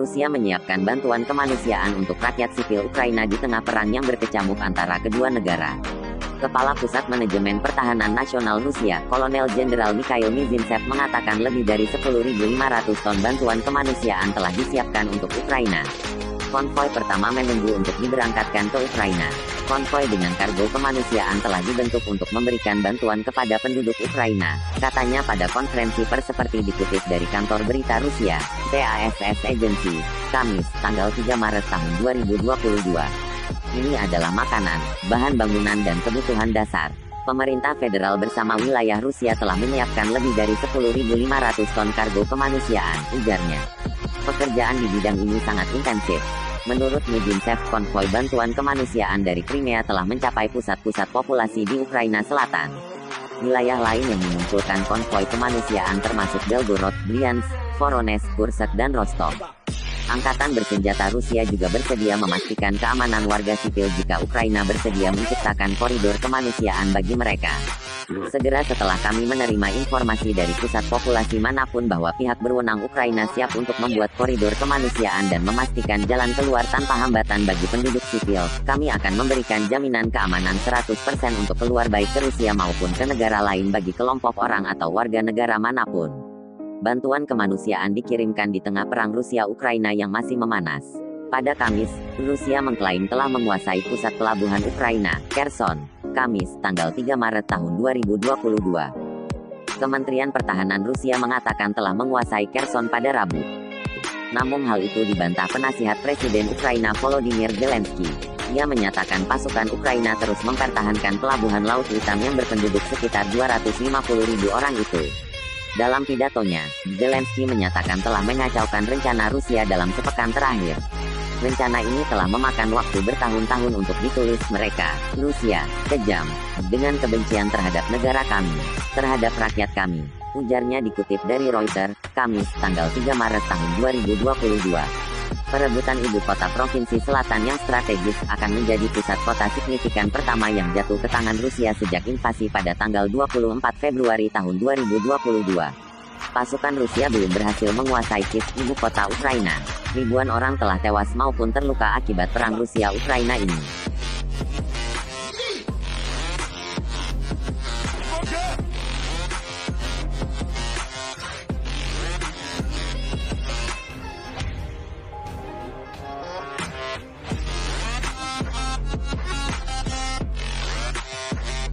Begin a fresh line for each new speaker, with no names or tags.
Rusia menyiapkan bantuan kemanusiaan untuk rakyat sipil Ukraina di tengah perang yang berkecamuk antara kedua negara. Kepala Pusat Manajemen Pertahanan Nasional Rusia, Kolonel Jenderal Mikhail Mizintsev mengatakan lebih dari 10.500 ton bantuan kemanusiaan telah disiapkan untuk Ukraina. Konvoi pertama menunggu untuk diberangkatkan ke Ukraina. Konvoi dengan kargo kemanusiaan telah dibentuk untuk memberikan bantuan kepada penduduk Ukraina, katanya pada konferensi pers seperti dikutip dari kantor berita Rusia, TASS Agency, Kamis, tanggal 3 Maret tahun 2022. Ini adalah makanan, bahan bangunan dan kebutuhan dasar. Pemerintah federal bersama wilayah Rusia telah menyiapkan lebih dari 10.500 ton kargo kemanusiaan, ujarnya. Pekerjaan di bidang ini sangat intensif. Menurut Mizintsev, konvoi bantuan kemanusiaan dari Crimea telah mencapai pusat-pusat populasi di Ukraina Selatan. Wilayah lain yang mengumpulkan konvoi kemanusiaan termasuk Belgorod, Bryansk, Voronezh, Kursk dan Rostov. Angkatan bersenjata Rusia juga bersedia memastikan keamanan warga sipil jika Ukraina bersedia menciptakan koridor kemanusiaan bagi mereka. Segera setelah kami menerima informasi dari pusat populasi manapun bahwa pihak berwenang Ukraina siap untuk membuat koridor kemanusiaan dan memastikan jalan keluar tanpa hambatan bagi penduduk sipil, kami akan memberikan jaminan keamanan 100% untuk keluar baik ke Rusia maupun ke negara lain bagi kelompok orang atau warga negara manapun. Bantuan kemanusiaan dikirimkan di tengah perang Rusia-Ukraina yang masih memanas. Pada Kamis, Rusia mengklaim telah menguasai pusat pelabuhan Ukraina, Kherson. Kamis, tanggal 3 Maret tahun 2022. Kementerian Pertahanan Rusia mengatakan telah menguasai Kherson pada Rabu. Namun hal itu dibantah penasihat Presiden Ukraina Volodymyr Zelensky. Ia menyatakan pasukan Ukraina terus mempertahankan pelabuhan Laut Hitam yang berpenduduk sekitar 250.000 orang itu. Dalam pidatonya, Zelensky menyatakan telah mengacaukan rencana Rusia dalam sepekan terakhir. Rencana ini telah memakan waktu bertahun-tahun untuk ditulis mereka, Rusia, kejam, dengan kebencian terhadap negara kami, terhadap rakyat kami, ujarnya dikutip dari Reuters, Kamis, tanggal 3 Maret tahun 2022. Perebutan ibu kota provinsi selatan yang strategis akan menjadi pusat kota signifikan pertama yang jatuh ke tangan Rusia sejak invasi pada tanggal 24 Februari tahun 2022. Pasukan Rusia belum berhasil menguasai Kiev, ibu kota Ukraina. Ribuan orang telah tewas maupun terluka akibat perang Rusia-Ukraina ini.